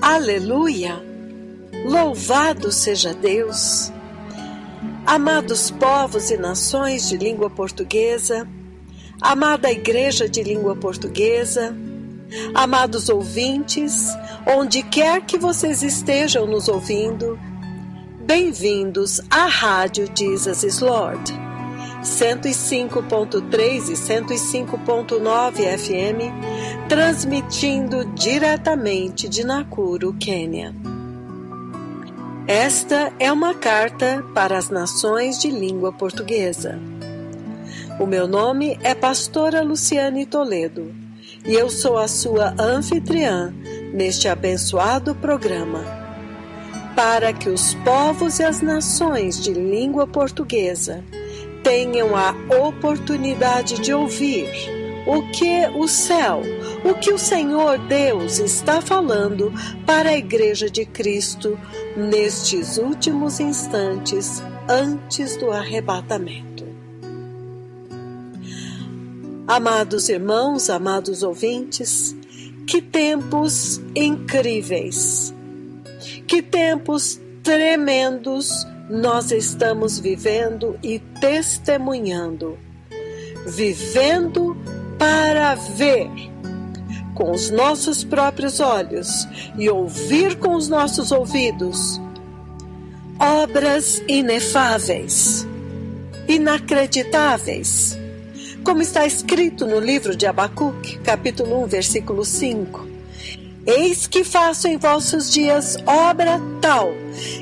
Aleluia! Louvado seja Deus! Amados povos e nações de língua portuguesa, amada Igreja de língua portuguesa, amados ouvintes, onde quer que vocês estejam nos ouvindo, bem-vindos à Rádio Jesus is Lord, 105.3 e 105.9 FM, transmitindo diretamente de Nakuru, Quênia. Esta é uma carta para as nações de língua portuguesa. O meu nome é Pastora Luciane Toledo e eu sou a sua anfitriã neste abençoado programa, para que os povos e as nações de língua portuguesa tenham a oportunidade de ouvir o que o céu, o que o Senhor Deus está falando para a Igreja de Cristo nestes últimos instantes antes do arrebatamento. Amados irmãos, amados ouvintes, que tempos incríveis, que tempos tremendos nós estamos vivendo e testemunhando, vivendo para ver com os nossos próprios olhos e ouvir com os nossos ouvidos obras inefáveis, inacreditáveis, como está escrito no livro de Abacuque, capítulo 1, versículo 5. Eis que faço em vossos dias obra tal,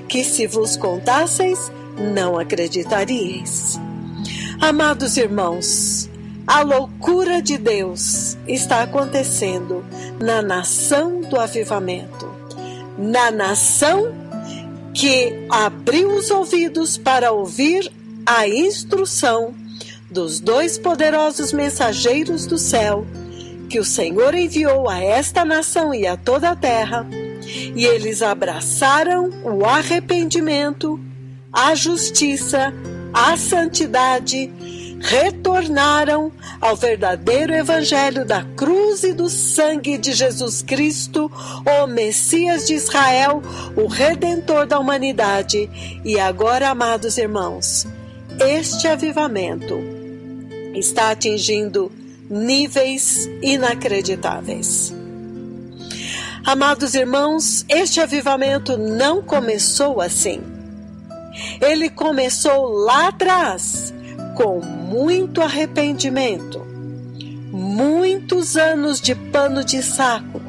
que se vos contasseis, não acreditaríeis. Amados irmãos, a loucura de Deus está acontecendo na nação do avivamento, na nação que abriu os ouvidos para ouvir a instrução dos dois poderosos mensageiros do céu, que o Senhor enviou a esta nação e a toda a terra, e eles abraçaram o arrependimento, a justiça, a santidade, retornaram ao verdadeiro evangelho da cruz e do sangue de Jesus Cristo, o Messias de Israel, o Redentor da humanidade. E agora, amados irmãos, este avivamento está atingindo níveis inacreditáveis. Amados irmãos, este avivamento não começou assim. Ele começou lá atrás, com muito arrependimento, muitos anos de pano de saco,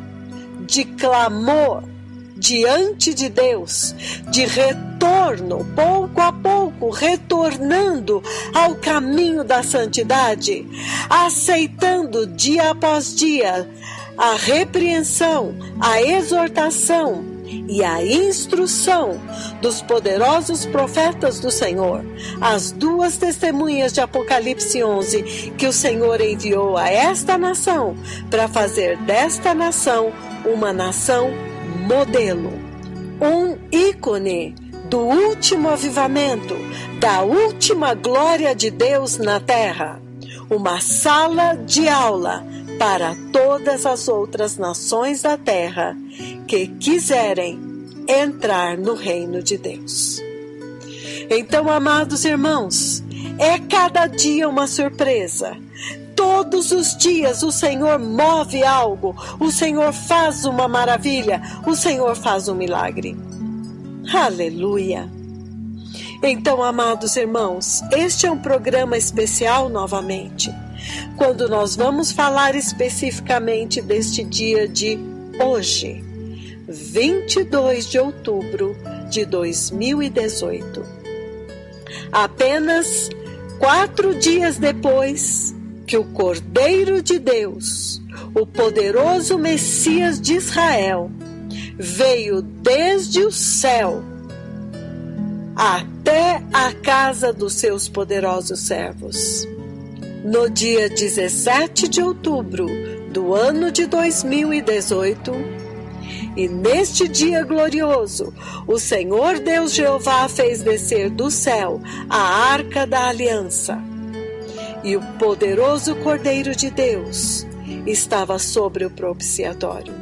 de clamor diante de Deus, de retorno, pouco a pouco, retornando ao caminho da santidade, aceitando dia após dia a repreensão, a exortação e a instrução dos poderosos profetas do Senhor, as duas testemunhas de Apocalipse 11 que o Senhor enviou a esta nação para fazer desta nação uma nação modelo, um ícone do último avivamento, da última glória de Deus na terra, uma sala de aula para todas as outras nações da terra que quiserem entrar no reino de Deus. Então, amados irmãos, é cada dia uma surpresa. Todos os dias o Senhor move algo, o Senhor faz uma maravilha, o Senhor faz um milagre. Aleluia! Então, amados irmãos, este é um programa especial novamente, quando nós vamos falar especificamente deste dia de hoje, 22 de outubro de 2018. Apenas 4 dias depois que o Cordeiro de Deus, o poderoso Messias de Israel, veio desde o céu até a casa dos seus poderosos servos. No dia 17 de outubro do ano de 2018, e neste dia glorioso, o Senhor Deus Jeová fez descer do céu a arca da aliança, e o poderoso Cordeiro de Deus estava sobre o propiciatório.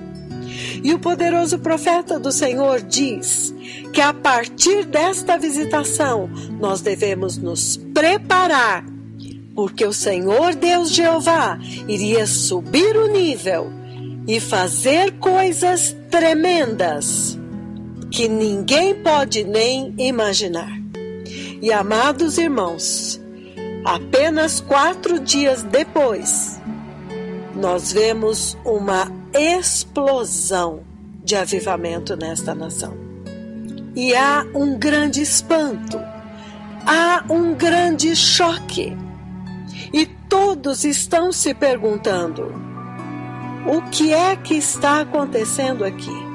E o poderoso profeta do Senhor diz que a partir desta visitação nós devemos nos preparar, porque o Senhor Deus Jeová iria subir o nível e fazer coisas tremendas que ninguém pode nem imaginar. E amados irmãos, apenas 4 dias depois, nós vemos uma explosão de avivamento nesta nação. E há um grande espanto, há um grande choque. E todos estão se perguntando: o que é que está acontecendo aqui?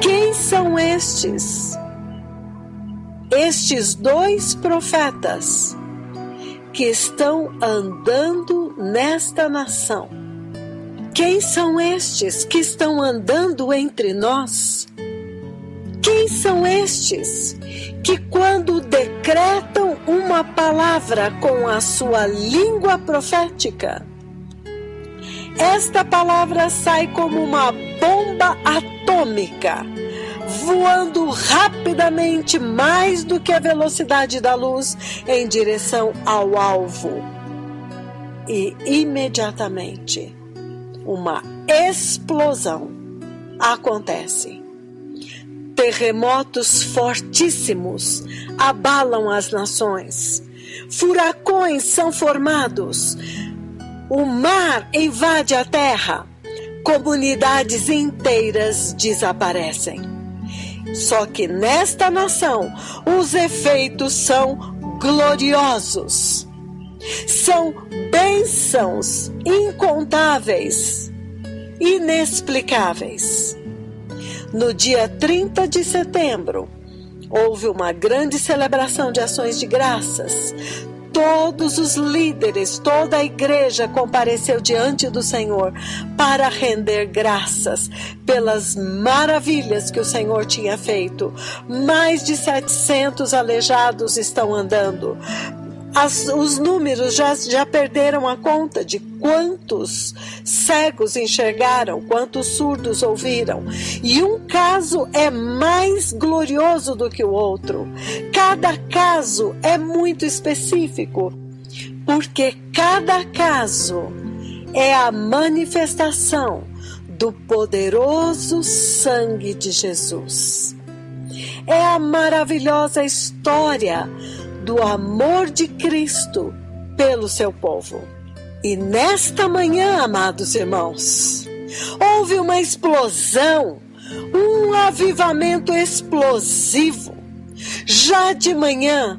Quem são estes 2 profetas que estão andando nesta nação? Quem são estes que estão andando entre nós? Quem são estes que, quando decretam uma palavra com a sua língua profética, esta palavra sai como uma bomba atômica, voando rapidamente mais do que a velocidade da luz em direção ao alvo? E imediatamente uma explosão acontece. Terremotos fortíssimos abalam as nações. Furacões são formados. O mar invade a terra. Comunidades inteiras desaparecem. Só que nesta nação, os efeitos são gloriosos. São bênçãos incontáveis, inexplicáveis. No dia 30 de setembro, houve uma grande celebração de ações de graças. Todos os líderes, toda a igreja compareceu diante do Senhor para render graças pelas maravilhas que o Senhor tinha feito. Mais de 700 aleijados estão andando. Os números já perderam a conta de quantos cegos enxergaram, quantos surdos ouviram. E um caso é mais glorioso do que o outro. Cada caso é muito específico, porque cada caso é a manifestação do poderoso sangue de Jesus. É a maravilhosa história do amor de Cristo pelo seu povo. E nesta manhã, amados irmãos, houve uma explosão, um avivamento explosivo. Já de manhã,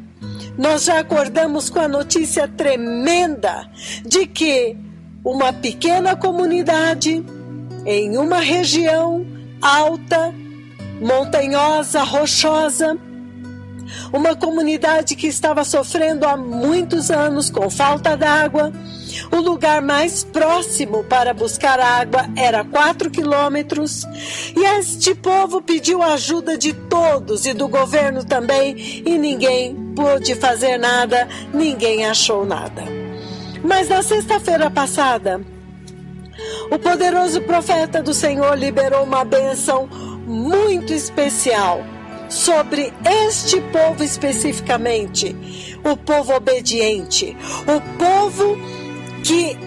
nós já acordamos com a notícia tremenda de que uma pequena comunidade em uma região alta, montanhosa, rochosa, uma comunidade que estava sofrendo há muitos anos com falta d'água. O lugar mais próximo para buscar água era 4 quilômetros. E este povo pediu a ajuda de todos e do governo também, e ninguém pôde fazer nada, ninguém achou nada. Mas na sexta-feira passada, o poderoso profeta do Senhor liberou uma bênção muito especial sobre este povo especificamente, o povo obediente, o povo que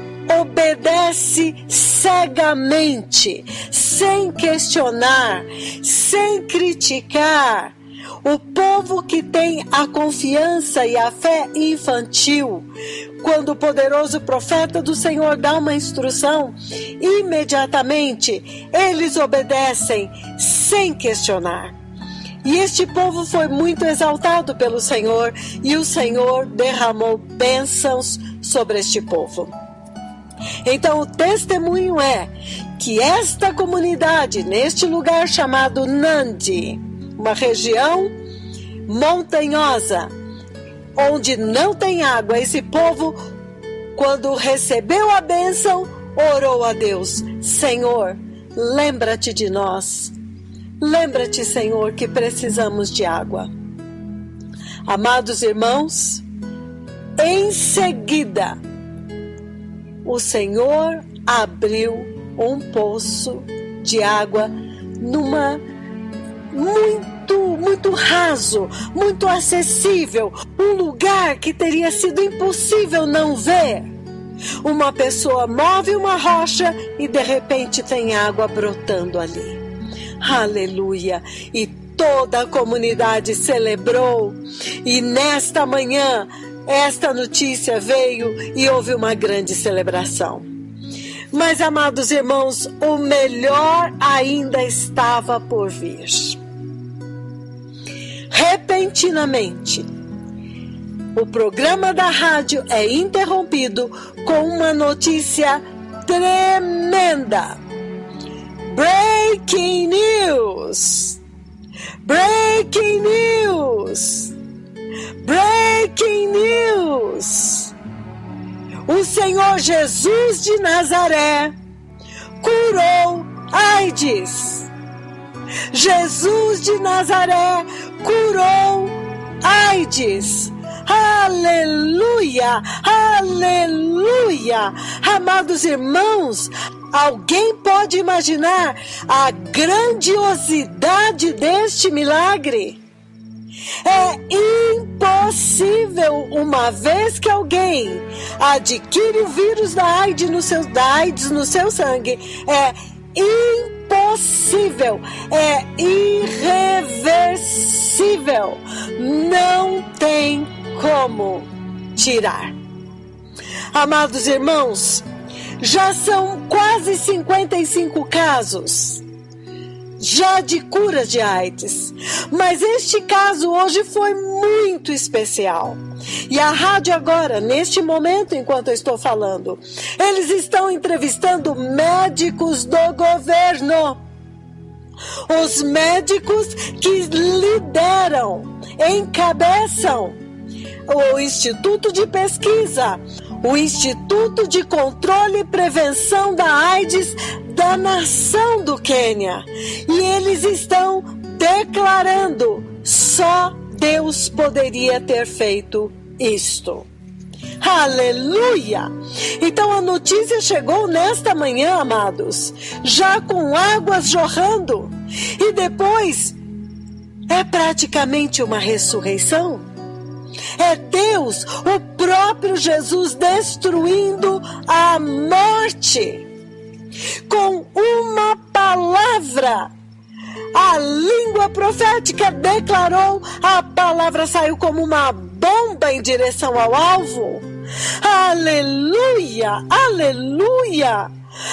obedece cegamente, sem questionar, sem criticar, o povo que tem a confiança e a fé infantil. Quando o poderoso profeta do Senhor dá uma instrução, imediatamente eles obedecem sem questionar. E este povo foi muito exaltado pelo Senhor, e o Senhor derramou bênçãos sobre este povo. Então o testemunho é que esta comunidade, neste lugar chamado Nandi, uma região montanhosa, onde não tem água, esse povo, quando recebeu a bênção, orou a Deus: Senhor, lembra-te de nós. Lembra-te, Senhor, que precisamos de água. Amados irmãos, em seguida, o Senhor abriu um poço de água muito raso, muito acessível, um lugar que teria sido impossível não ver. Uma pessoa move uma rocha e de repente tem água brotando ali. Aleluia! E toda a comunidade celebrou. E nesta manhã, esta notícia veio e houve uma grande celebração. Mas, amados irmãos, o melhor ainda estava por vir. Repentinamente, o programa da rádio é interrompido com uma notícia tremenda. Breaking news! Breaking news! Breaking news! O Senhor Jesus de Nazaré curou AIDS. Jesus de Nazaré curou AIDS. Aleluia! Aleluia! Amados irmãos, alguém pode imaginar a grandiosidade deste milagre? É impossível, uma vez que alguém adquire o vírus da AIDS no seu sangue, é impossível, é irreversível, não tem como tirar. Amados irmãos, já são quase 55 casos já de curas de AIDS. Mas este caso hoje foi muito especial. E a rádio agora, neste momento, enquanto eu estou falando, eles estão entrevistando médicos do governo. Os médicos que lideram, encabeçam o Instituto de Pesquisa, o Instituto de Controle e Prevenção da AIDS da nação do Quênia. E eles estão declarando: só Deus poderia ter feito isto. Aleluia! Então a notícia chegou nesta manhã, amados, já com águas jorrando. E depois é praticamente uma ressurreição. É Deus, o próprio Jesus, destruindo a morte. Com uma palavra, a língua profética declarou, a palavra saiu como uma bomba em direção ao alvo. Aleluia, aleluia.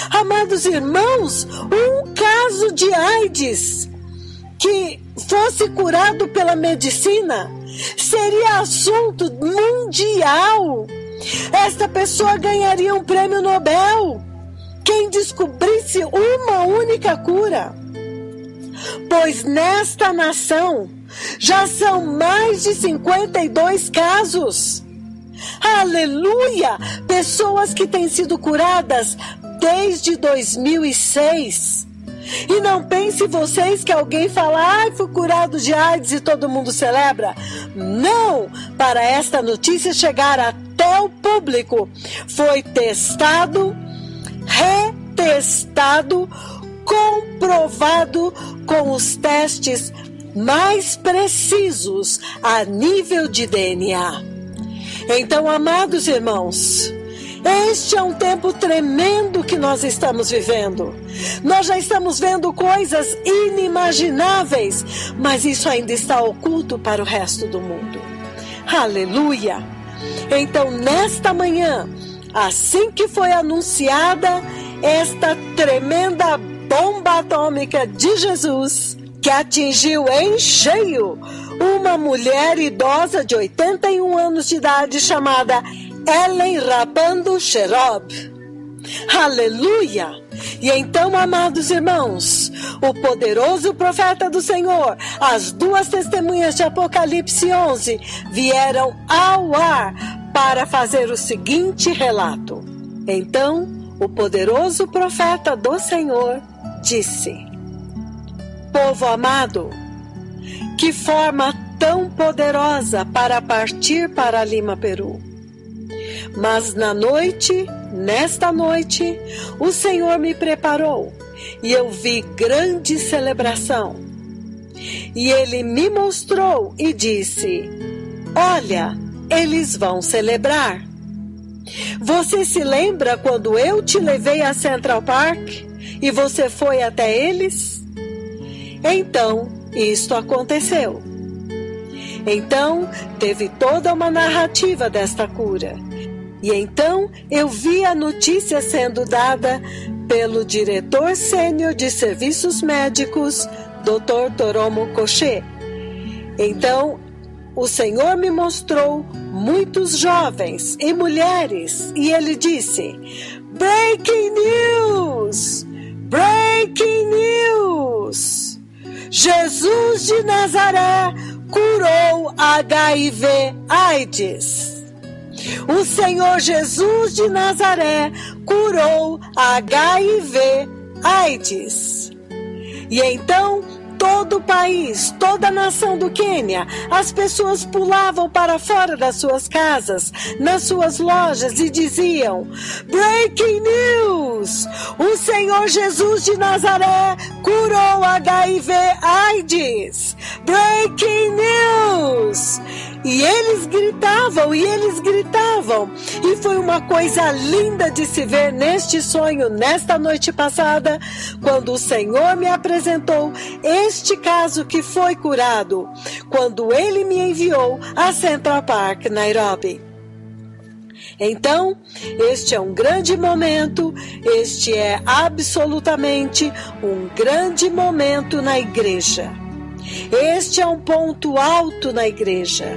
Amados irmãos, um caso de AIDS que fosse curado pela medicina seria assunto mundial. Esta pessoa ganharia um prêmio Nobel. Quem descobrisse uma única cura. Pois nesta nação já são mais de 52 casos. Aleluia! Pessoas que têm sido curadas desde 2006. E não pense vocês que alguém fala: fui curado de AIDS e todo mundo celebra. Não! Para esta notícia chegar até o público, foi testado, retestado, comprovado com os testes mais precisos a nível de DNA. Então, amados irmãos, este é um tempo tremendo que nós estamos vivendo. Nós já estamos vendo coisas inimagináveis, mas isso ainda está oculto para o resto do mundo. Aleluia! Então, nesta manhã, assim que foi anunciada esta tremenda bomba atômica de Jesus, que atingiu em cheio uma mulher idosa de 81 anos de idade chamada Ellen Rapando Sherob. Aleluia! E então, amados irmãos, o poderoso profeta do Senhor, as duas testemunhas de Apocalipse 11, vieram ao ar para fazer o seguinte relato. Então, o poderoso profeta do Senhor disse: povo amado, que forma tão poderosa para partir para Lima, Peru. Mas na noite nesta noite, o Senhor me preparou e eu vi grande celebração. E Ele me mostrou e disse: olha, eles vão celebrar. Você se lembra quando eu te levei a Central Park e você foi até eles? Então, isto aconteceu. Então, teve toda uma narrativa desta cura. E então, eu vi a notícia sendo dada pelo diretor sênior de serviços médicos, Dr. Toromo Cochet. Então, o Senhor me mostrou muitos jovens e mulheres, e Ele disse: Breaking news! Breaking news! Jesus de Nazaré curou HIV/AIDS. O Senhor Jesus de Nazaré curou HIV/AIDS. E então, todo o país, toda a nação do Quênia, as pessoas pulavam para fora das suas casas, nas suas lojas e diziam: Breaking news! O Senhor Jesus de Nazaré curou HIV/AIDS! Breaking news! E eles gritavam, e foi uma coisa linda de se ver neste sonho, nesta noite passada, quando o Senhor me apresentou este caso que foi curado, quando Ele me enviou a Central Park, Nairobi. Então, este é um grande momento, este é absolutamente um grande momento na igreja. Este é um ponto alto na igreja,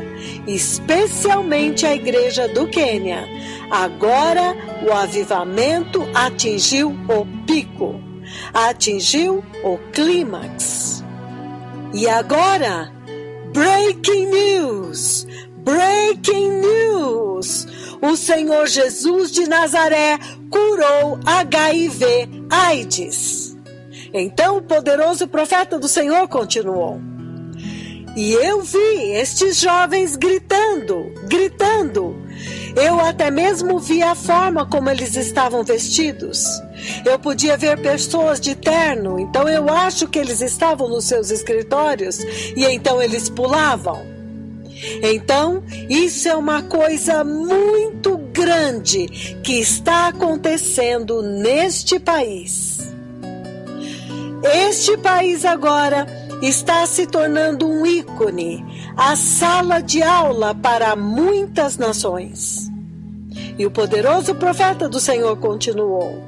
especialmente a igreja do Quênia. Agora o avivamento atingiu o pico, atingiu o clímax. E agora, breaking news! Breaking news! O Senhor Jesus de Nazaré curou HIV/AIDS. Então o poderoso profeta do Senhor continuou: e eu vi estes jovens gritando. Eu até mesmo vi a forma como eles estavam vestidos. Eu podia ver pessoas de terno, então eu acho que eles estavam nos seus escritórios e então eles pulavam. Então, isso é uma coisa muito grande que está acontecendo neste país. Este país agora está se tornando um ícone, a sala de aula para muitas nações. E o poderoso profeta do Senhor continuou: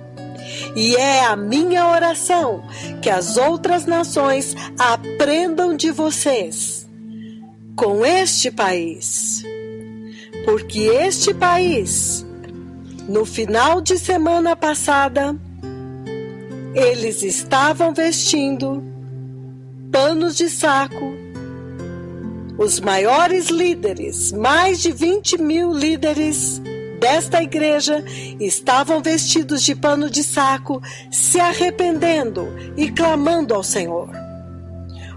e é a minha oração que as outras nações aprendam de vocês com este país. Porque este país, no final de semana passada, eles estavam vestindo panos de saco. Os maiores líderes, mais de 20.000 líderes desta igreja, estavam vestidos de pano de saco, se arrependendo e clamando ao Senhor.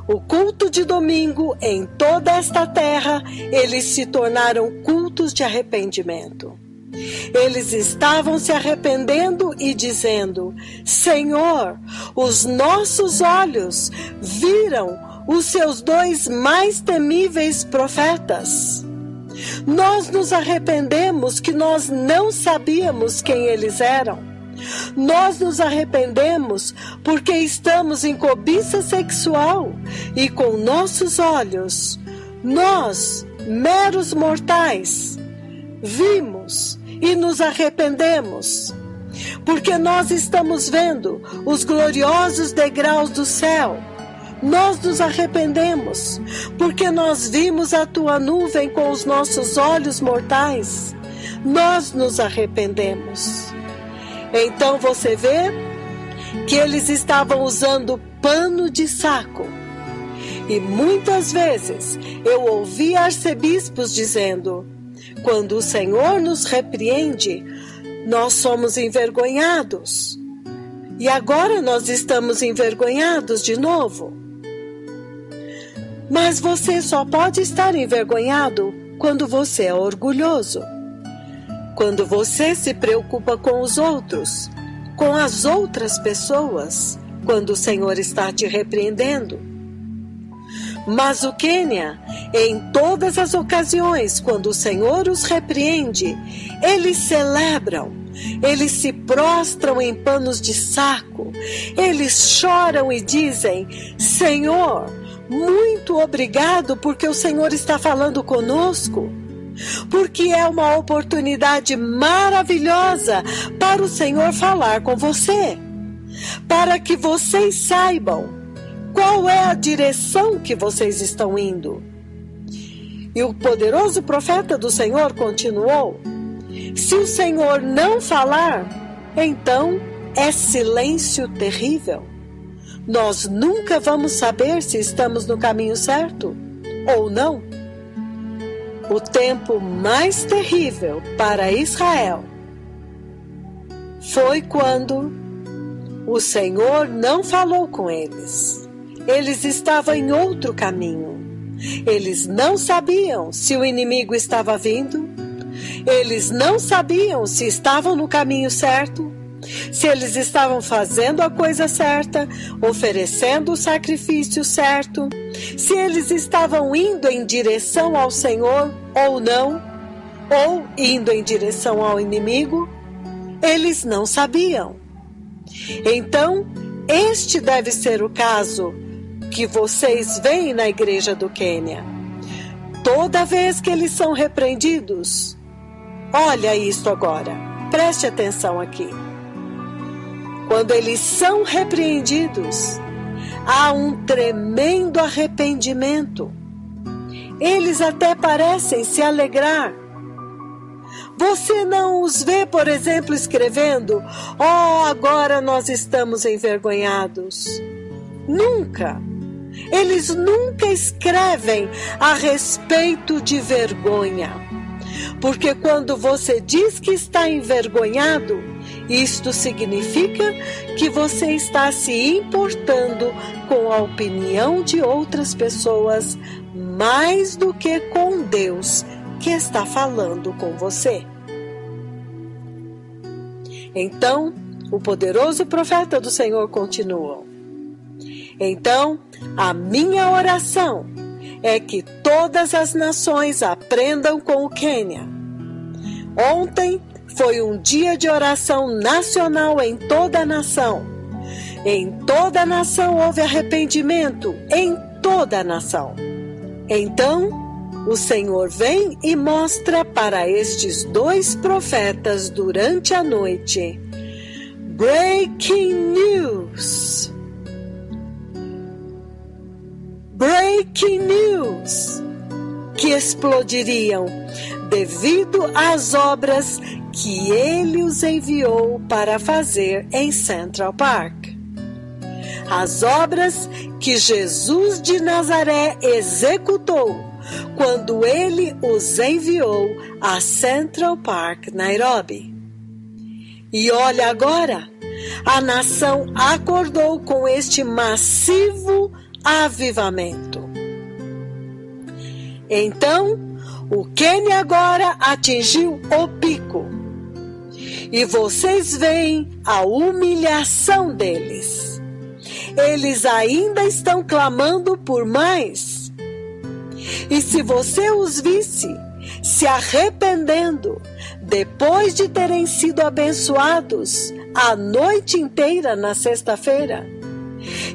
O culto de domingo em toda esta terra, eles se tornaram cultos de arrependimento. Eles estavam se arrependendo e dizendo: Senhor, os nossos olhos viram os seus dois mais temíveis profetas. Nós nos arrependemos que nós não sabíamos quem eles eram. Nós nos arrependemos porque estamos em cobiça sexual e com nossos olhos, nós, meros mortais, vimos e nos arrependemos, porque nós estamos vendo os gloriosos degraus do céu. Nós nos arrependemos, porque nós vimos a tua nuvem com os nossos olhos mortais. Nós nos arrependemos. Então você vê que eles estavam usando pano de saco. E muitas vezes eu ouvi arcebispos dizendo: quando o Senhor nos repreende, nós somos envergonhados. E agora nós estamos envergonhados de novo. Mas você só pode estar envergonhado quando você é orgulhoso. Quando você se preocupa com os outros, com as outras pessoas, quando o Senhor está te repreendendo. Mas o Quênia, em todas as ocasiões, quando o Senhor os repreende, eles celebram, eles se prostram em panos de saco, eles choram e dizem: Senhor, muito obrigado porque o Senhor está falando conosco, porque é uma oportunidade maravilhosa para o Senhor falar com você, para que vocês saibam qual é a direção que vocês estão indo. E o poderoso profeta do Senhor continuou: se o Senhor não falar, então é silêncio terrível. Nós nunca vamos saber se estamos no caminho certo ou não. O tempo mais terrível para Israel foi quando o Senhor não falou com eles. Eles estavam em outro caminho. Eles não sabiam se o inimigo estava vindo. Eles não sabiam se estavam no caminho certo, se eles estavam fazendo a coisa certa, oferecendo o sacrifício certo, se eles estavam indo em direção ao Senhor ou não, ou indo em direção ao inimigo. Eles não sabiam. Então, este deve ser o caso que vocês veem na igreja do Quênia. Toda vez que eles são repreendidos, olha isso agora, preste atenção aqui. Quando eles são repreendidos, há um tremendo arrependimento. Eles até parecem se alegrar. Você não os vê, por exemplo, escrevendo: "Oh, agora nós estamos envergonhados". Nunca. Eles nunca escrevem a respeito de vergonha. Porque quando você diz que está envergonhado, isto significa que você está se importando com a opinião de outras pessoas mais do que com Deus que está falando com você. Então, o poderoso profeta do Senhor continuou: então, a minha oração é que todas as nações aprendam com o Quênia. Ontem foi um dia de oração nacional em toda a nação. Em toda a nação houve arrependimento, em toda a nação. Então, o Senhor vem e mostra para estes dois profetas durante a noite: Breaking news! Breaking news! Que explodiriam devido às obras que ele os enviou para fazer em Central Park. As obras que Jesus de Nazaré executou quando ele os enviou a Central Park, Nairobi. E olha agora, a nação acordou com este massivo avivamento. Então, o Quênia agora atingiu o pico. E vocês veem a humilhação deles. Eles ainda estão clamando por mais. E se você os visse se arrependendo depois de terem sido abençoados a noite inteira na sexta-feira,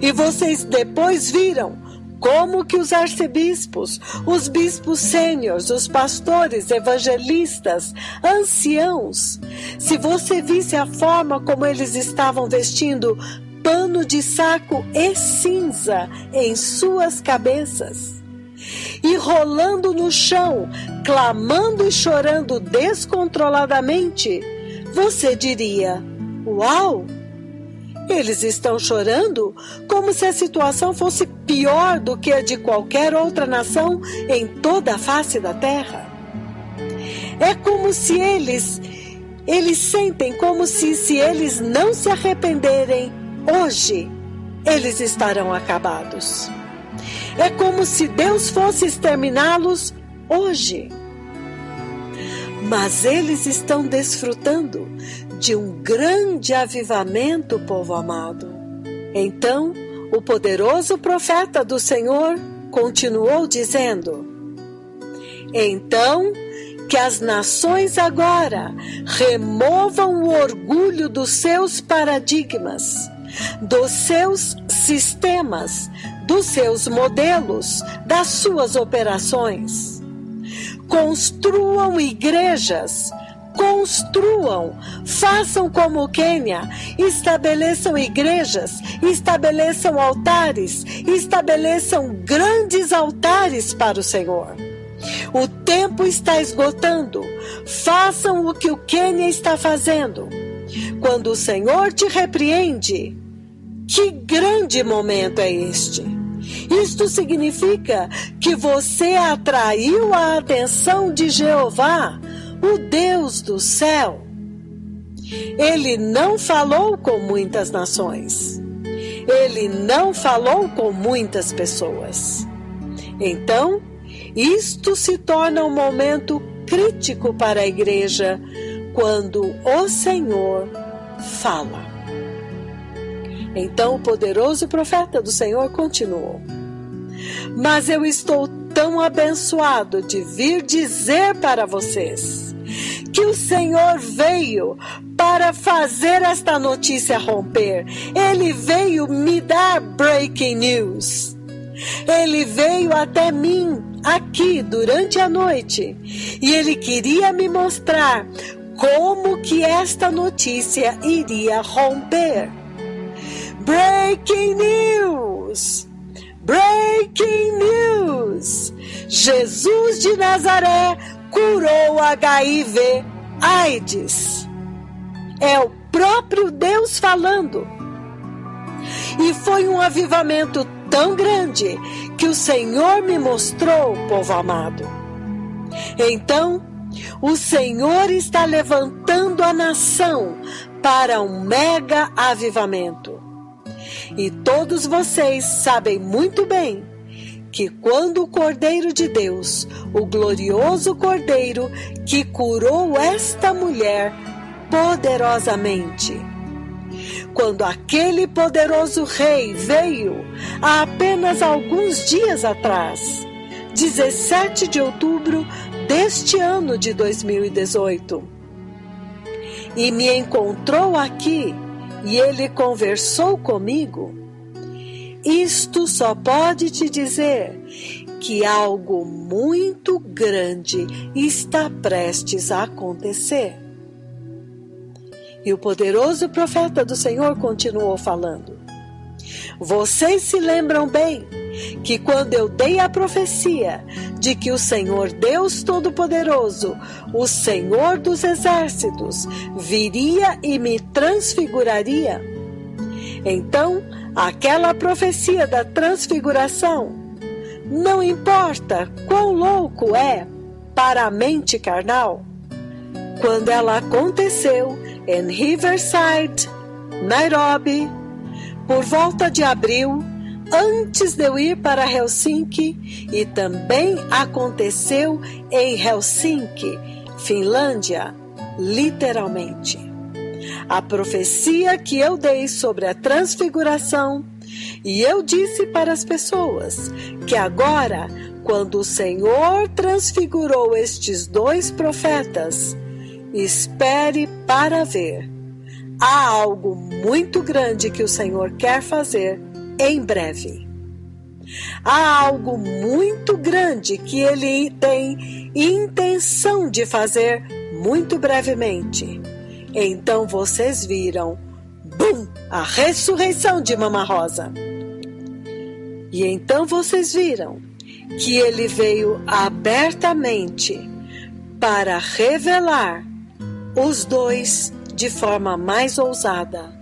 e vocês depois viram como que os arcebispos, os bispos sêniores, os pastores, evangelistas, anciãos, se você visse a forma como eles estavam vestindo pano de saco e cinza em suas cabeças, e rolando no chão, clamando e chorando descontroladamente, você diria: uau! Eles estão chorando como se a situação fosse pior do que a de qualquer outra nação em toda a face da terra. É como se eles sentem como se eles não se arrependerem hoje, eles estarão acabados. É como se Deus fosse exterminá-los hoje. Mas eles estão desfrutando de um grande avivamento, povo amado. Então, o poderoso profeta do Senhor continuou dizendo: então, que as nações agora removam o orgulho dos seus paradigmas, dos seus sistemas, dos seus modelos, das suas operações. Construam igrejas, façam como o Quênia, estabeleçam igrejas, estabeleçam altares, estabeleçam grandes altares para o Senhor. O tempo está esgotando. Façam o que o Quênia está fazendo. Quando o Senhor te repreende, que grande momento é este? Isto significa que você atraiu a atenção de Jeová, o Deus do céu. Ele não falou com muitas nações. Ele não falou com muitas pessoas. Então, isto se torna um momento crítico para a igreja quando o Senhor fala. Então o poderoso profeta do Senhor continuou: mas eu estou tão abençoado de vir dizer para vocês que o Senhor veio para fazer esta notícia romper. Ele veio me dar breaking news. Ele veio até mim aqui durante a noite e ele queria me mostrar como que esta notícia iria romper. Breaking news! Breaking news! Jesus de Nazaré curou HIV/AIDS. É o próprio Deus falando. E foi um avivamento tão grande que o Senhor me mostrou, povo amado. Então, o Senhor está levantando a nação para um mega avivamento. E todos vocês sabem muito bem que quando o Cordeiro de Deus, o glorioso Cordeiro que curou esta mulher poderosamente, quando aquele poderoso rei veio há apenas alguns dias atrás, 17 de outubro deste ano de 2018, e me encontrou aqui e ele conversou comigo, isto só pode te dizer que algo muito grande está prestes a acontecer. E o poderoso profeta do Senhor continuou falando: vocês se lembram bem que quando eu dei a profecia de que o Senhor Deus Todo-Poderoso, o Senhor dos Exércitos, viria e me transfiguraria? Então, aquela profecia da transfiguração, não importa quão louco é para a mente carnal, quando ela aconteceu em Riverside, Nairobi, por volta de abril, antes de eu ir para Helsinki, e também aconteceu em Helsinki, Finlândia, literalmente. A profecia que eu dei sobre a transfiguração, e eu disse para as pessoas que agora, quando o Senhor transfigurou estes dois profetas, espere para ver. Há algo muito grande que o Senhor quer fazer em breve. Há algo muito grande que Ele tem intenção de fazer muito brevemente. Então vocês viram, bum, a ressurreição de Mama Rosa. E então vocês viram que Ele veio abertamente para revelar os dois de forma mais ousada.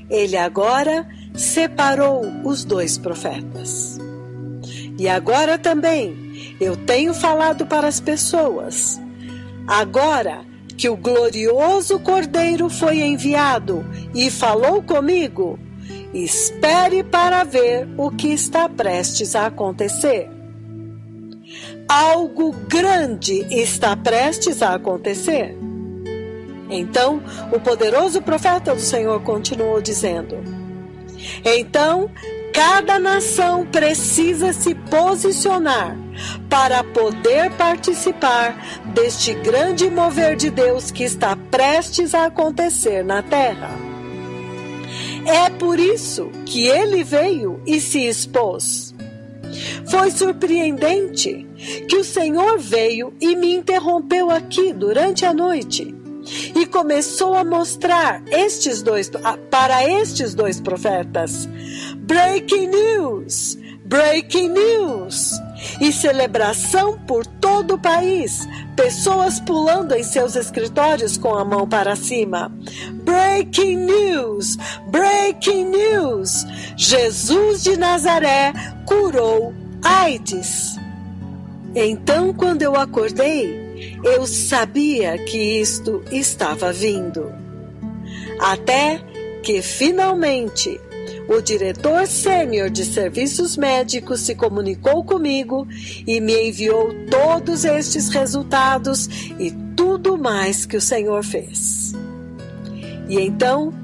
Ele agora separou os dois profetas. E agora também eu tenho falado para as pessoas, agora que o glorioso Cordeiro foi enviado e falou comigo, espere para ver o que está prestes a acontecer. algo grande está prestes a acontecer. Então, o poderoso profeta do Senhor continuou dizendo: então, cada nação precisa se posicionar para poder participar deste grande mover de Deus que está prestes a acontecer na terra. É por isso que ele veio e se expôs. Foi surpreendente que o Senhor veio e me interrompeu aqui durante a noite e começou a mostrar para estes dois profetas breaking news, breaking news, e celebração por todo o país, pessoas pulando em seus escritórios com a mão para cima. Breaking news, breaking news, Jesus de Nazaré curou AIDS. Então, quando eu acordei, eu sabia que isto estava vindo. Até que, finalmente, o diretor sênior de serviços médicos se comunicou comigo e me enviou todos estes resultados e tudo mais que o Senhor fez. E então,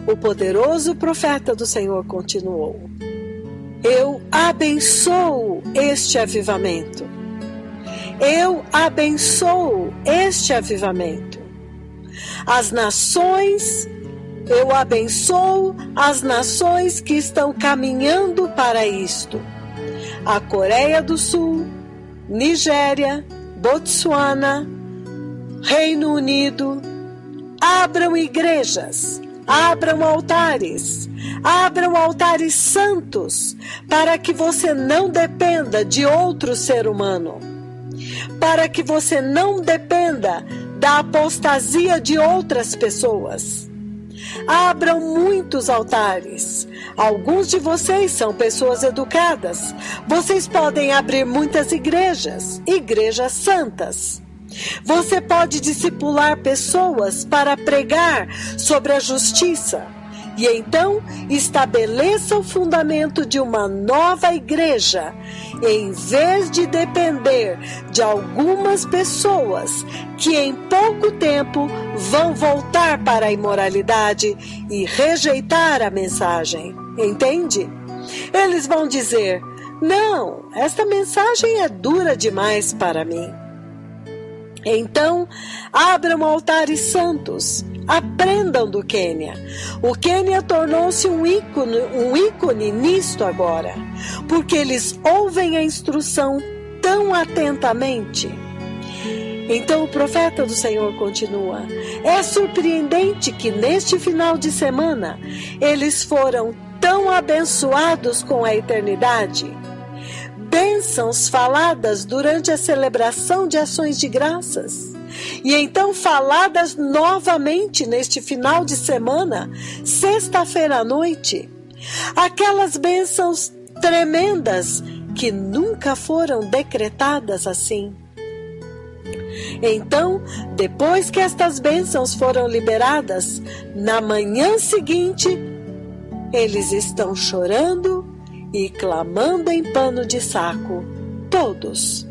o poderoso profeta do Senhor continuou: eu abençoo este avivamento. Eu abençoo este avivamento. Eu abençoo as nações que estão caminhando para isto. A Coreia do Sul, Nigéria, Botsuana, Reino Unido. Abram igrejas, abram altares santos, para que você não dependa de outro ser humano, para que você não dependa da apostasia de outras pessoas. Abram muitos altares. Alguns de vocês são pessoas educadas. Vocês podem abrir muitas igrejas santas. Você pode discipular pessoas para pregar sobre a justiça. E então estabeleça o fundamento de uma nova igreja, em vez de depender de algumas pessoas que em pouco tempo vão voltar para a imoralidade e rejeitar a mensagem. Entende? Eles vão dizer: não, esta mensagem é dura demais para mim. Então, abram altares santos. Aprendam do Quênia. O Quênia tornou-se um ícone nisto agora, porque eles ouvem a instrução tão atentamente. Então o profeta do Senhor continua: é surpreendente que neste final de semana eles foram tão abençoados com a eternidade. Bênçãos faladas durante a celebração de ações de graças. E então faladas novamente neste final de semana, sexta-feira à noite. Aquelas bênçãos tremendas que nunca foram decretadas assim. Então, depois que estas bênçãos foram liberadas, na manhã seguinte, eles estão chorando e clamando em pano de saco, todos.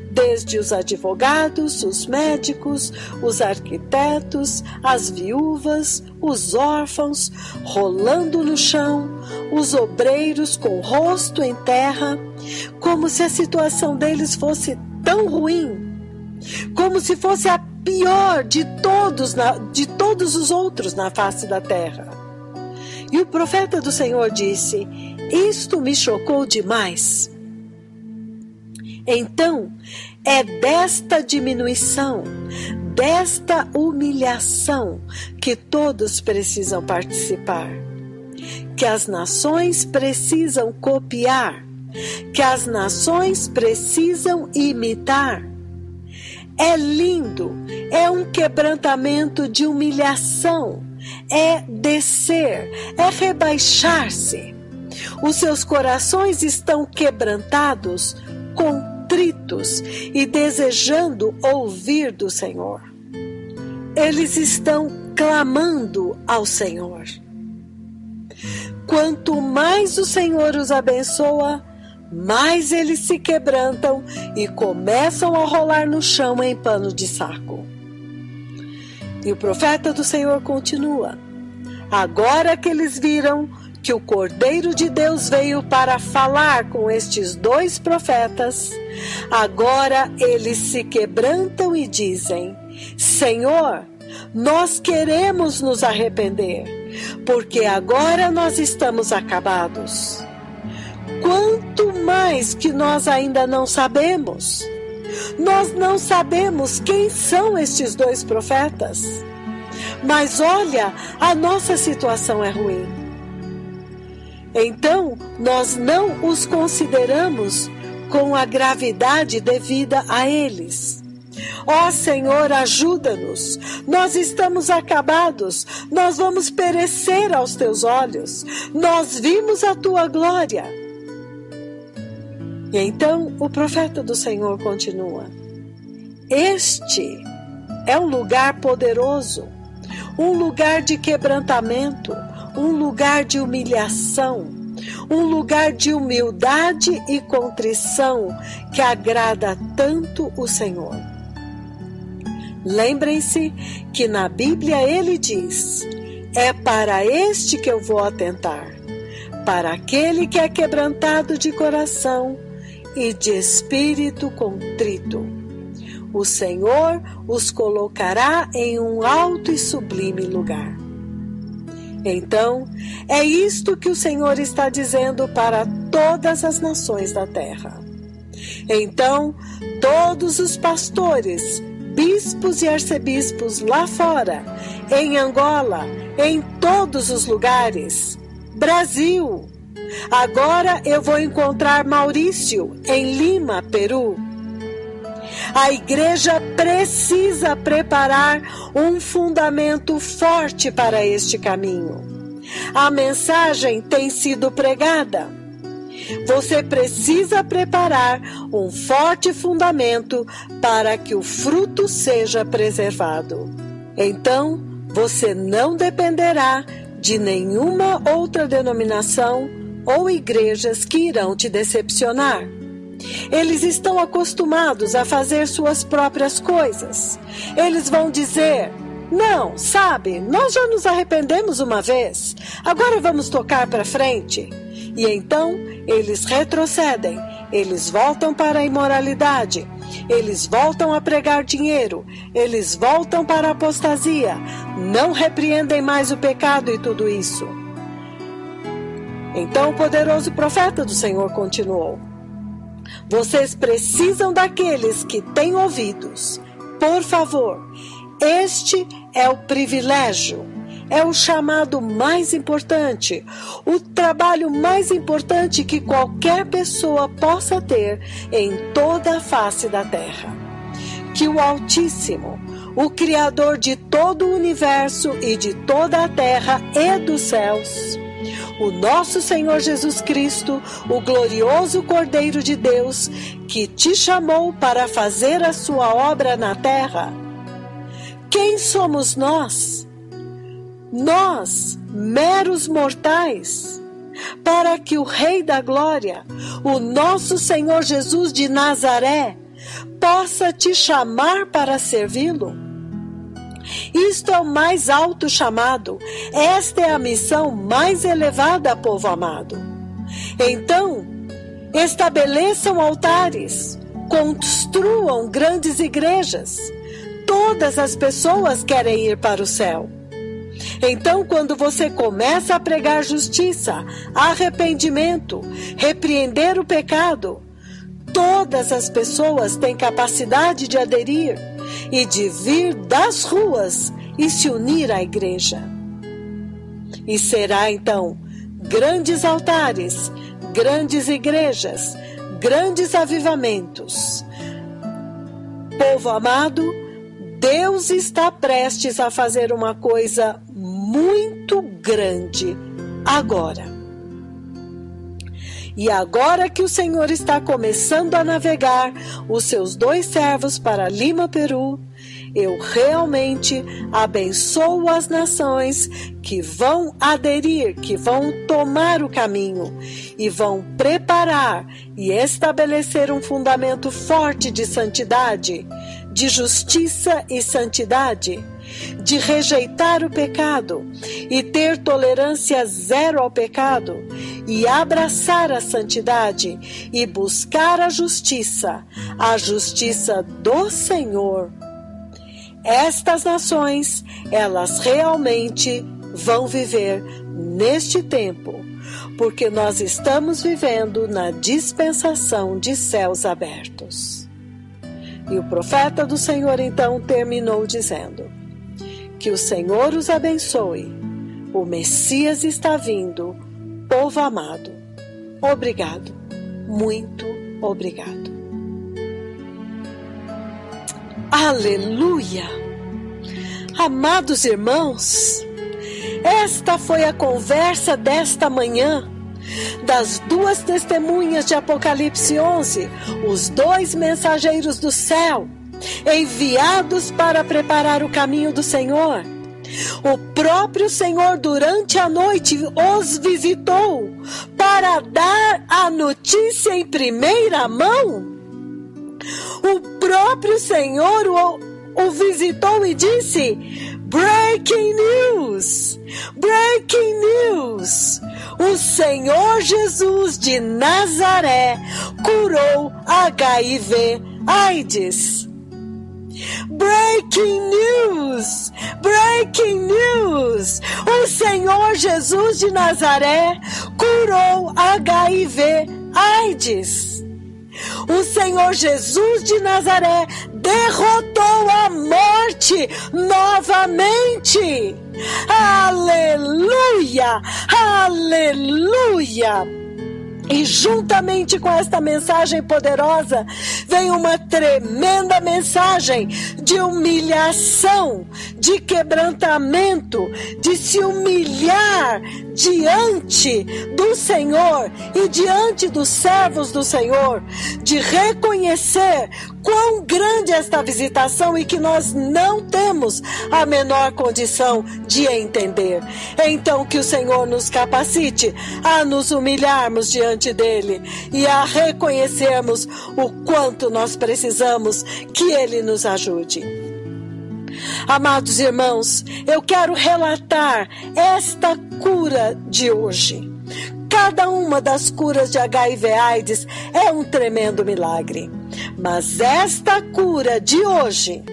Desde os advogados, os médicos, os arquitetos, as viúvas, os órfãos, rolando no chão, os obreiros com o rosto em terra, como se a situação deles fosse tão ruim, como se fosse a pior de todos os outros na face da terra. E o profeta do Senhor disse: isto me chocou demais. Então, é desta diminuição, desta humilhação que todos precisam participar, que as nações precisam copiar, que as nações precisam imitar. É lindo, é um quebrantamento de humilhação, é descer, é rebaixar-se. Os seus corações estão quebrantados, contritos e desejando ouvir do Senhor. Eles estão clamando ao Senhor. Quanto mais o Senhor os abençoa, mais eles se quebrantam e começam a rolar no chão em pano de saco. E o profeta do Senhor continua: agora que eles viram que o Cordeiro de Deus veio para falar com estes dois profetas, agora eles se quebrantam e dizem: Senhor, nós queremos nos arrepender, porque agora nós estamos acabados. Quanto mais que nós ainda não sabemos. Nós não sabemos quem são estes dois profetas. Mas olha, a nossa situação é ruim. Então, nós não os consideramos com a gravidade devida a eles. Ó Senhor, ajuda-nos. Nós estamos acabados. Nós vamos perecer aos teus olhos. Nós vimos a tua glória. E então o profeta do Senhor continua: este é um lugar poderoso, um lugar de quebrantamento, um lugar de humilhação, um lugar de humildade e contrição que agrada tanto o Senhor. Lembrem-se que na Bíblia ele diz: é para este que eu vou atentar, para aquele que é quebrantado de coração e de espírito contrito. O Senhor os colocará em um alto e sublime lugar. Então, é isto que o Senhor está dizendo para todas as nações da terra. Então, todos os pastores, bispos e arcebispos lá fora, em Angola, em todos os lugares, Brasil. Agora eu vou encontrar Maurício em Lima, Peru. A igreja precisa preparar um fundamento forte para este caminho. A mensagem tem sido pregada. Você precisa preparar um forte fundamento para que o fruto seja preservado. Então, você não dependerá de nenhuma outra denominação ou igrejas que irão te decepcionar. Eles estão acostumados a fazer suas próprias coisas. Eles vão dizer: não, sabe, nós já nos arrependemos uma vez, agora vamos tocar para frente. E então eles retrocedem, eles voltam para a imoralidade, eles voltam a pregar dinheiro, eles voltam para a apostasia, não repreendem mais o pecado e tudo isso. Então o poderoso profeta do Senhor continuou: vocês precisam daqueles que têm ouvidos. Por favor, este é o privilégio, é o chamado mais importante, o trabalho mais importante que qualquer pessoa possa ter em toda a face da terra. Que o Altíssimo, o Criador de todo o universo e de toda a terra e dos céus, o nosso Senhor Jesus Cristo, o glorioso Cordeiro de Deus, que te chamou para fazer a sua obra na terra. Quem somos nós? Nós, meros mortais, para que o Rei da Glória, o nosso Senhor Jesus de Nazaré, possa te chamar para servi-lo? Isto é o mais alto chamado, esta é a missão mais elevada, povo amado. Então, estabeleçam altares, construam grandes igrejas. Todas as pessoas querem ir para o céu. Então, quando você começa a pregar justiça, arrependimento, repreender o pecado, todas as pessoas têm capacidade de aderir e de vir das ruas e se unir à igreja. E será então grandes altares, grandes igrejas, grandes avivamentos. Povo amado, Deus está prestes a fazer uma coisa muito grande agora. E agora que o Senhor está começando a navegar os seus dois servos para Lima, Peru, eu realmente abençoo as nações que vão aderir, que vão tomar o caminho e vão preparar e estabelecer um fundamento forte de santidade, de justiça e santidade, de rejeitar o pecado e ter tolerância zero ao pecado e abraçar a santidade e buscar a justiça do Senhor. Estas nações, elas realmente vão viver neste tempo, porque nós estamos vivendo na dispensação de céus abertos. E o profeta do Senhor então terminou dizendo: que o Senhor os abençoe, o Messias está vindo, povo amado. Obrigado, muito obrigado. Aleluia! Amados irmãos, esta foi a conversa desta manhã das duas testemunhas de Apocalipse 11, os dois mensageiros do céu, enviados para preparar o caminho do Senhor. O próprio Senhor durante a noite os visitou para dar a notícia em primeira mão. O próprio Senhor o visitou e disse: Breaking news! Breaking news! O Senhor Jesus de Nazaré curou HIV/AIDS. Breaking news! Breaking news! O Senhor Jesus de Nazaré curou HIV/AIDS. O Senhor Jesus de Nazaré derrotou a morte novamente. Aleluia! Aleluia! E juntamente com esta mensagem poderosa, vem uma tremenda mensagem de humilhação, de quebrantamento, de se humilhar diante do Senhor e diante dos servos do Senhor, de reconhecer quão grande é esta visitação e que nós não temos a menor condição de entender. Então que o Senhor nos capacite a nos humilharmos diante dele e a reconhecermos o quanto nós precisamos que ele nos ajude. Amados irmãos, eu quero relatar esta cura de hoje. Cada uma das curas de HIV/AIDS é um tremendo milagre. Mas esta cura de hoje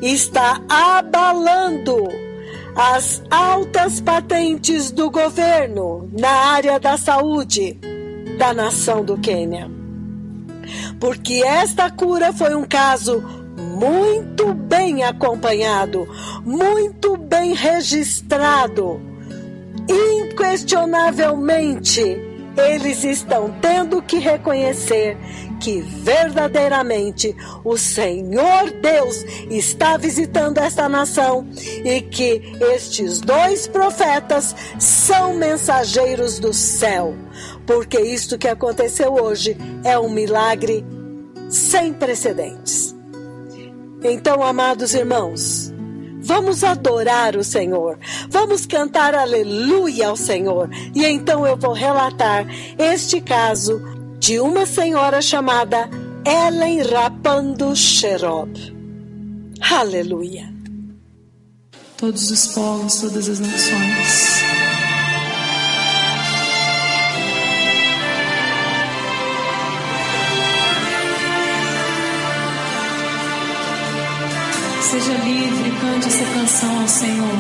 está abalando as altas patentes do governo na área da saúde da nação do Quênia. Porque esta cura foi um caso muito bem acompanhado, muito bem registrado. Inquestionavelmente, eles estão tendo que reconhecer que verdadeiramente o Senhor Deus está visitando esta nação e que estes dois profetas são mensageiros do céu, porque isto que aconteceu hoje é um milagre sem precedentes. Então, amados irmãos, vamos adorar o Senhor, vamos cantar aleluia ao Senhor. E então eu vou relatar este caso de uma senhora chamada Ellen Rapando Sherob. Aleluia. Todos os povos, todas as nações. Seja livre, cante essa canção ao Senhor.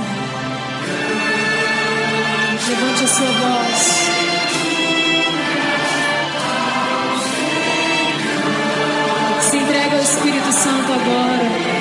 Levante a sua voz. Se entrega ao Espírito Santo agora.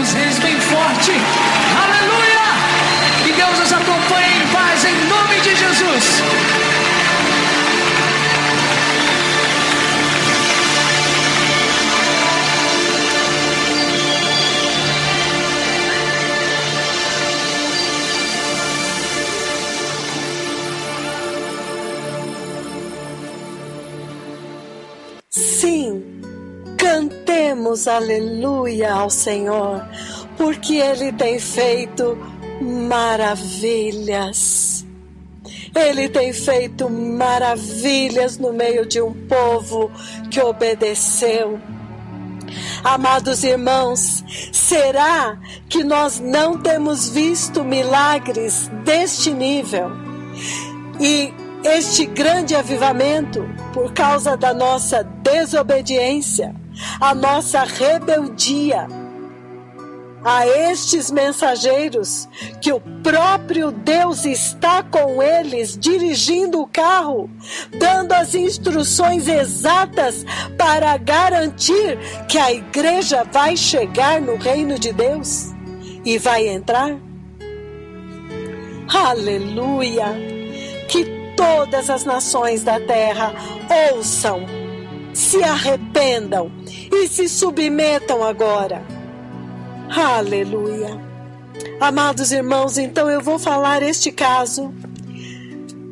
dos Reis bem forte. Aleluia! Que Deus nos acompanhe em paz, em nome de Jesus. Sim, cantemos aleluia ao Senhor, porque Ele tem feito maravilhas. Ele tem feito maravilhas no meio de um povo que obedeceu. Amados irmãos, será que nós não temos visto milagres deste nível? E este grande avivamento, por causa da nossa desobediência, a nossa rebeldia a estes mensageiros, que o próprio Deus está com eles, dirigindo o carro, dando as instruções exatas para garantir que a igreja vai chegar no reino de Deus e vai entrar? Aleluia! Que todas as nações da terra ouçam, se arrependam e se submetam agora. Aleluia! Amados irmãos, então eu vou falar este caso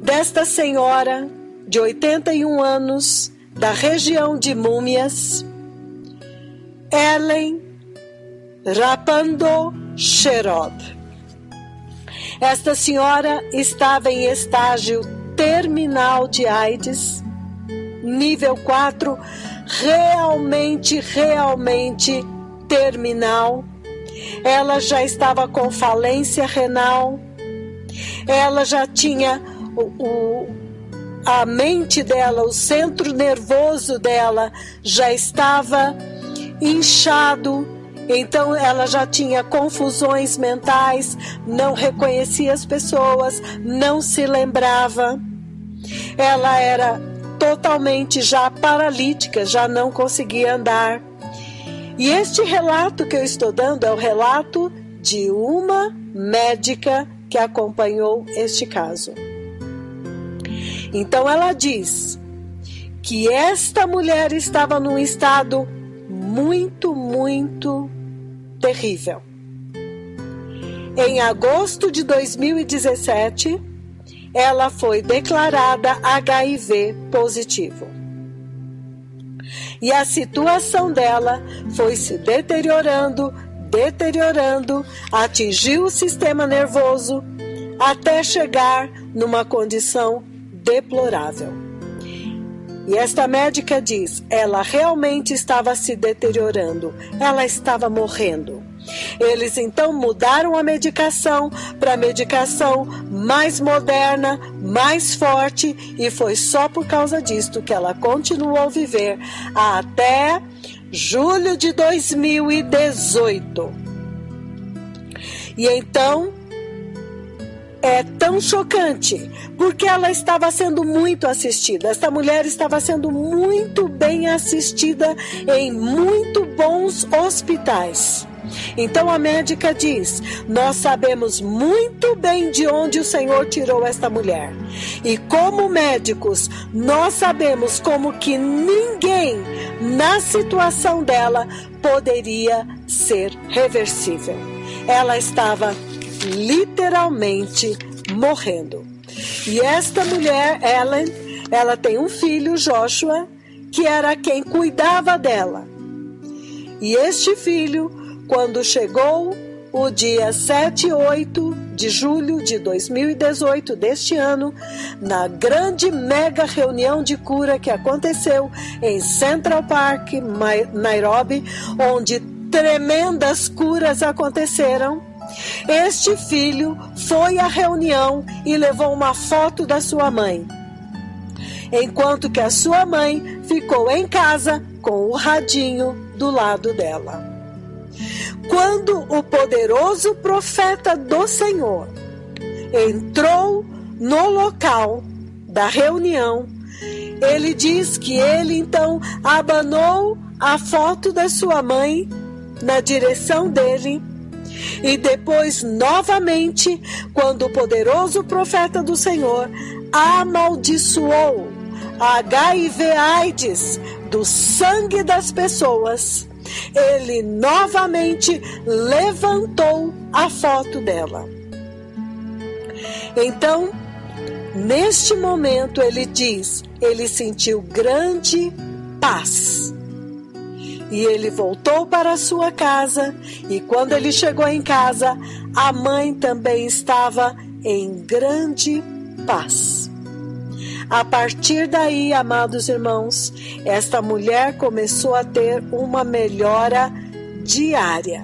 desta senhora de 81 anos, da região de Múmias, Ellen Rapando Sherob. Esta senhora estava em estágio terminal de AIDS, nível 4, realmente terminal. Ela já estava com falência renal, ela já tinha a mente dela, o centro nervoso dela já estava inchado, então ela já tinha confusões mentais, não reconhecia as pessoas, não se lembrava. Ela era totalmente já paralítica, já não conseguia andar. E este relato que eu estou dando é o relato de uma médica que acompanhou este caso. Então ela diz que esta mulher estava num estado muito terrível. Em agosto de 2017, ela foi declarada HIV positivo. E a situação dela foi se deteriorando, atingiu o sistema nervoso até chegar numa condição deplorável. E esta médica diz, ela realmente estava se deteriorando, ela estava morrendo. Eles então mudaram a medicação para medicação mais moderna, mais forte, e foi só por causa disto que ela continuou a viver até julho de 2018. E então é tão chocante, porque ela estava sendo muito assistida. Esta mulher estava sendo muito bem assistida em muito bons hospitais. Então a médica diz, nós sabemos muito bem de onde o Senhor tirou esta mulher. E como médicos, nós sabemos como que ninguém na situação dela poderia ser reversível. Ela estava literalmente morrendo. E esta mulher, Ellen, ela tem um filho, Joshua, que era quem cuidava dela. E este filho, quando chegou o dia 7 e 8 de julho de 2018 deste ano, na grande mega reunião de cura que aconteceu em Central Park, Nairobi, onde tremendas curas aconteceram, este filho foi à reunião e levou uma foto da sua mãe, enquanto que a sua mãe ficou em casa com o radinho do lado dela. Quando o poderoso profeta do Senhor entrou no local da reunião, ele diz que ele então abanou a foto da sua mãe na direção dele. E depois, novamente, quando o poderoso profeta do Senhor amaldiçoou a HIV/AIDS do sangue das pessoas, ele novamente levantou a foto dela. Então, neste momento, ele diz, ele sentiu grande paz. E ele voltou para a sua casa, e quando ele chegou em casa, a mãe também estava em grande paz. A partir daí, amados irmãos, esta mulher começou a ter uma melhora diária.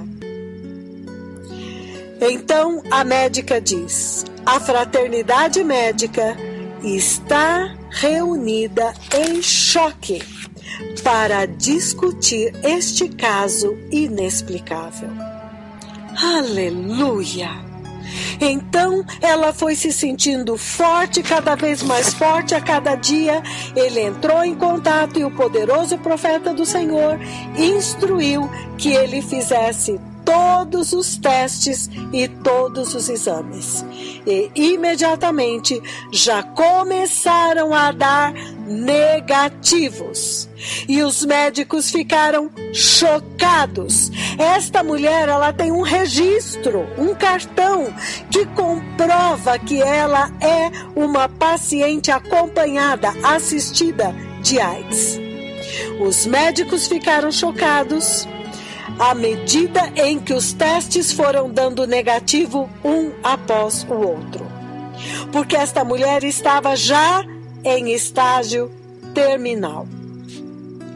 Então a médica diz: a fraternidade médica está reunida em choque para discutir este caso inexplicável. Aleluia! Então ela foi se sentindo forte, cada vez mais forte a cada dia. Ele entrou em contato e o poderoso profeta do Senhor instruiu que ele fizesse todos os testes e todos os exames. E imediatamente já começaram a dar negativos. E os médicos ficaram chocados. Esta mulher, ela tem um registro, um cartão que comprova que ela é uma paciente acompanhada, assistida de AIDS. Os médicos ficaram chocados à medida em que os testes foram dando negativo um após o outro. Porque esta mulher estava já em estágio terminal.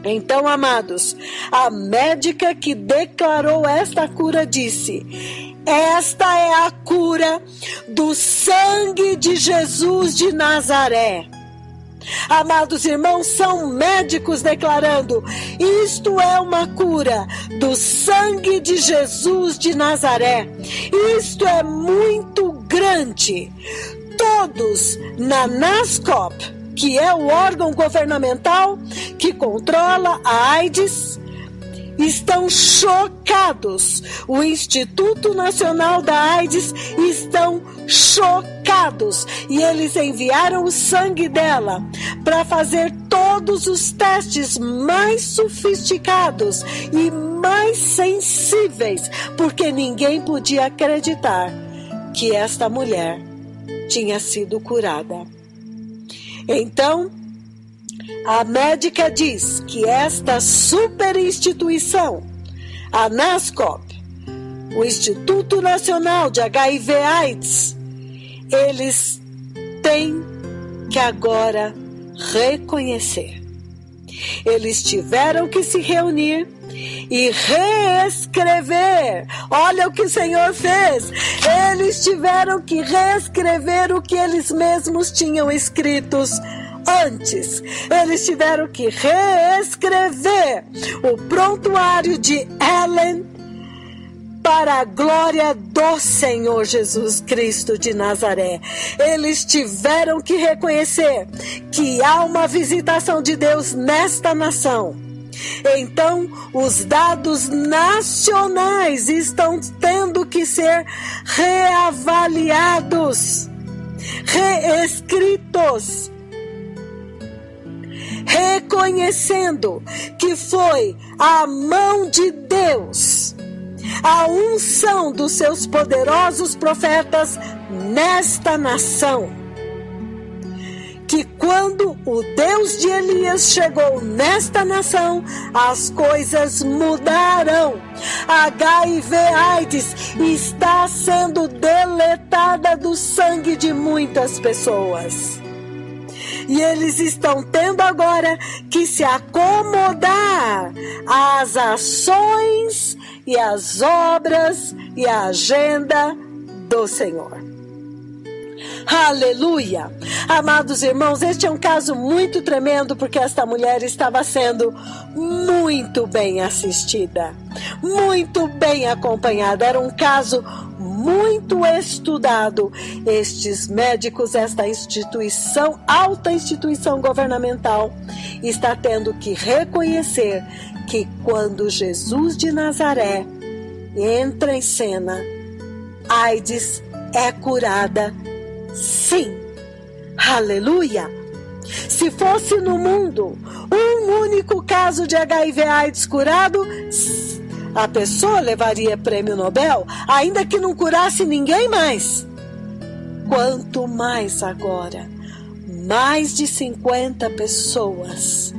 Então, amados, a médica que declarou esta cura disse: esta é a cura do sangue de Jesus de Nazaré. Amados irmãos, são médicos declarando: isto é uma cura do sangue de Jesus de Nazaré. Isto é muito grande. Todos na NASCOP, que é o órgão governamental que controla a AIDS, estão chocados. O Instituto Nacional da AIDS estão chocados. E eles enviaram o sangue dela para fazer todos os testes mais sofisticados e mais sensíveis, porque ninguém podia acreditar que esta mulher tinha sido curada. Então, a médica diz que esta super instituição, a NASCOP, o Instituto Nacional de HIV/AIDS, eles têm que agora reconhecer. Eles tiveram que se reunir e reescrever. Olha o que o Senhor fez. Eles tiveram que reescrever o que eles mesmos tinham escritos antes. Eles tiveram que reescrever o prontuário de Ellen para a glória do Senhor Jesus Cristo de Nazaré. Eles tiveram que reconhecer que há uma visitação de Deus nesta nação. Então, os dados nacionais estão tendo que ser reavaliados, reescritos, reconhecendo que foi a mão de Deus, a unção dos seus poderosos profetas nesta nação, que quando o Deus de Elias chegou nesta nação, as coisas mudaram. A HIV/AIDS está sendo deletada do sangue de muitas pessoas. E eles estão tendo agora que se acomodar às ações e às obras e à agenda do Senhor. Aleluia! Amados irmãos, este é um caso muito tremendo, porque esta mulher estava sendo muito bem assistida, muito bem acompanhada. Era um caso muito estudado. Estes médicos, esta instituição, alta instituição governamental, está tendo que reconhecer que quando Jesus de Nazaré entra em cena, AIDS é curada, sim. Aleluia! Se fosse no mundo um único caso de HIV/AIDS curado, a pessoa levaria prêmio Nobel, ainda que não curasse ninguém mais. Quanto mais agora, mais de 50 pessoas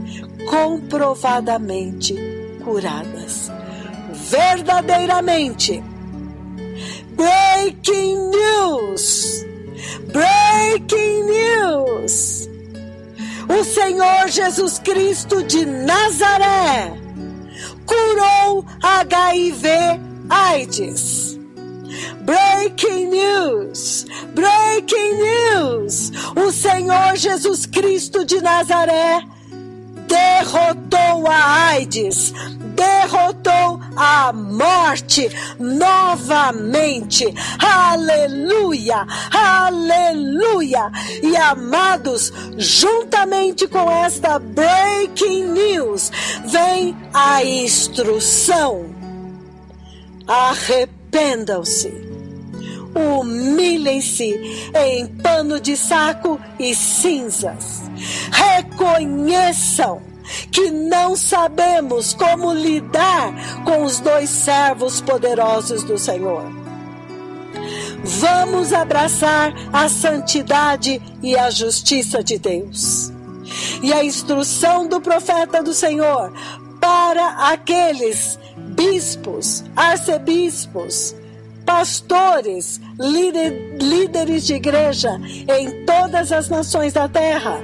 comprovadamente curadas. Verdadeiramente. Breaking news! Breaking news! O Senhor Jesus Cristo de Nazaré curou HIV/AIDS. Breaking news! Breaking news! O Senhor Jesus Cristo de Nazaré derrotou a AIDS, derrotou a morte novamente. Aleluia! Aleluia! E amados, juntamente com esta breaking news, vem a instrução. Arrependam-se. Humilhem-se em pano de saco e cinzas. Reconheçam que não sabemos como lidar com os dois servos poderosos do Senhor. Vamos abraçar a santidade e a justiça de Deus. E a instrução do profeta do Senhor para aqueles bispos, arcebispos, pastores, líderes de igreja em todas as nações da terra: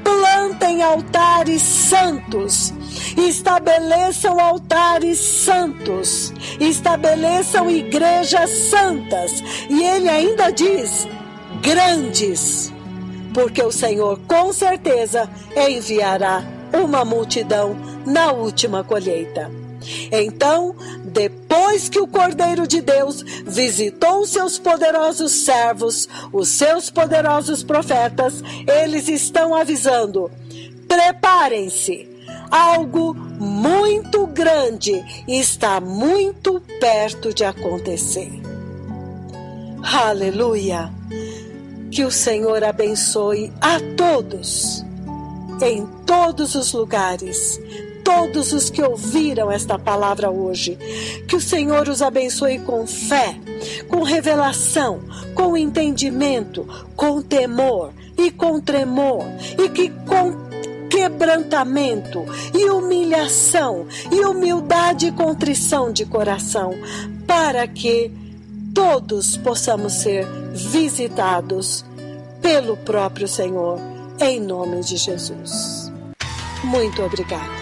plantem altares santos, estabeleçam altares santos, estabeleçam igrejas santas. E ele ainda diz: grandes, porque o Senhor com certeza enviará uma multidão na última colheita. Então, depois que o Cordeiro de Deus visitou os seus poderosos servos, os seus poderosos profetas, eles estão avisando: preparem-se, algo muito grande está muito perto de acontecer. Aleluia! Que o Senhor abençoe a todos, em todos os lugares, todos os que ouviram esta palavra hoje. Que o Senhor os abençoe com fé, com revelação, com entendimento, com temor e com tremor, e que com quebrantamento e humilhação e humildade e contrição de coração, para que todos possamos ser visitados pelo próprio Senhor, em nome de Jesus. Muito obrigada.